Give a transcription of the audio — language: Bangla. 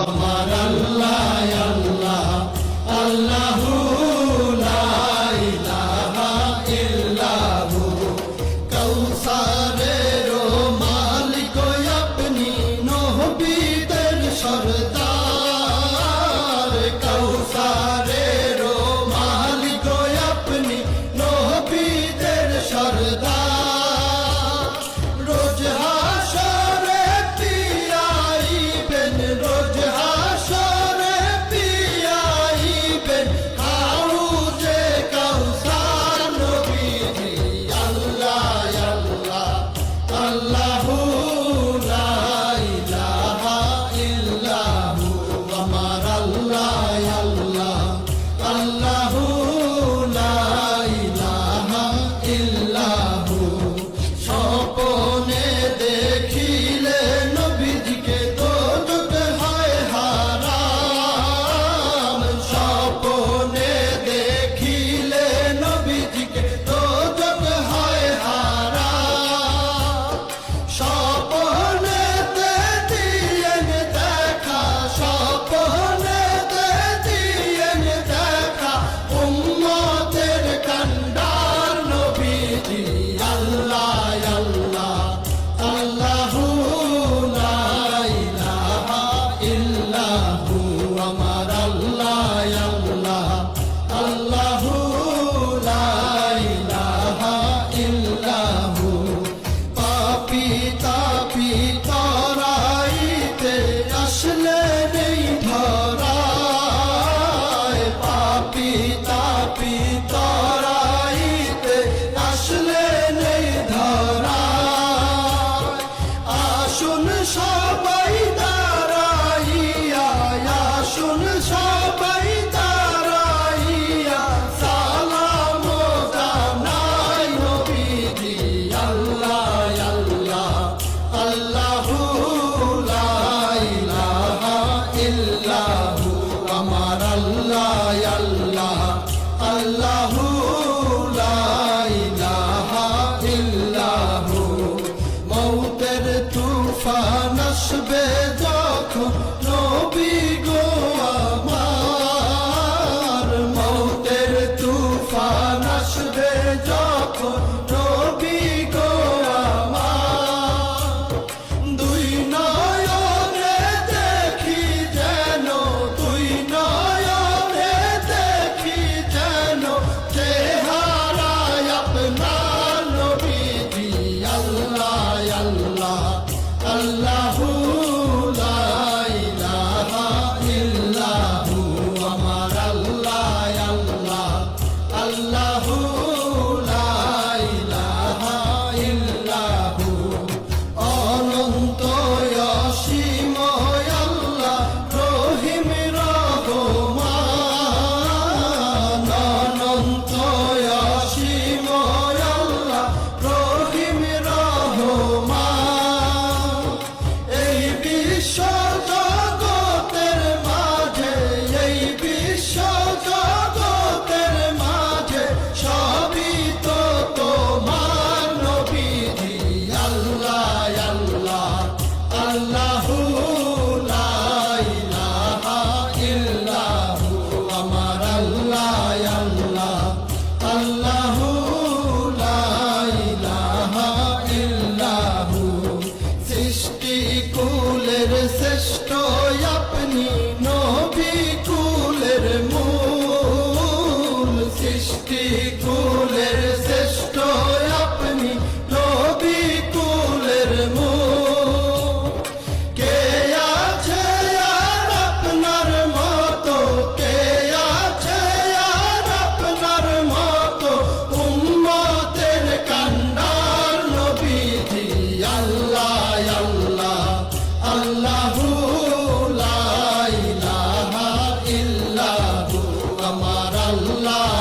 আমার আল্লাহ আল্লাহ আল্লাহু লা ইলাহা ইল্লাহু কাউসারের মালিক আপনি নবীদের সরদার কাউসারের মালিক আপনি নবীদের সরদার রোজ হাসরে পিয়াইবেন রোজ হাসরে পিয়াইবেন হাউজে কাউসার নবীজি আল্লাহ আল্লাহ আল্লাহু লা ইলাহা ইল্লাহু আমার আল্লাহ আল্লাহ আল্লাহু লা ইলাহা ইল্লাহু স্বপ্নে দেখিলে নবীজিকে দোজখ হয় হারাম স্বপ্নে দেখিলে নবীজিকে দোজখ হয় হারাম স্বপ্নেতে দিয়েন দেখা স্বপ্নেতে দিয়েন দেখা উম্মতের কান্ডার নবীজি আল্লাহ আল্লাহ আল্লাহু লা ইলাহা ইল্লাহু আমার আল্লাহ আল্লাহ আল্লাহু লা ইলাহা ইল্লাহু পাপী তাপী তরাইতে আসলে নেই ধরায় পাপী তাপী তরাইতে আসলে নেই ধরায় আসুন সবাই দাঁড়াইয়া আসুন সবাই দাঁড়াইয়া সালাম জানাই নবীজি আল্লাহ আল্লাহ আল্লাহু লা ইলাহা ইল্লাহু আমার আল্লাহ আল্লাহ আল্লাহু লা ইলাহা ইল্লাহু মৌতের তুফান আসবে যখন নবী গো আমার মৌতের তুফান আসবে যখন নবী গো আমার দুই নয়নে দেখি যেন দুই নয়নে দেখি যেন চেহারায় আপনার নবীজি আল্লাহ আল্লাহ আল্লাহু লা ইলাহা ইল্লাহু আমার আল্লাহ আল্লাহ আল্লাহু লা ইলাহা ইল্লাহু অনন্ত অসীম আল্লাহ রহিম রহমান অনন্ত অসীম আল্লাহ রহিম রহমান এই বিশ্ব জগতের মাঝে এই বিশ্ব জগতের মাঝে সবই তো তোমার নবীজি আল্লাহ আল্লাহ আল্লাহু লা ইলাহা ইল্লাহু আমার আল্লাহ আল্লাহ আল্লাহু লা ইলাহা ইল্লাহু সৃষ্টি কুলের শ্রেষ্ঠ আপনি নবী কুলের মূল সৃষ্টি কুলের শ্রেষ্ঠ আপনি নবী কুলের মূল কে আছে আর আপনার মতো কে আছে আর আপনার মতো উম্মতের কান্ডার নবীজি আল্লাহ আল্লাহ আল্লাহু লা ইলাহা ইল্লাহু আমার আল্লাহ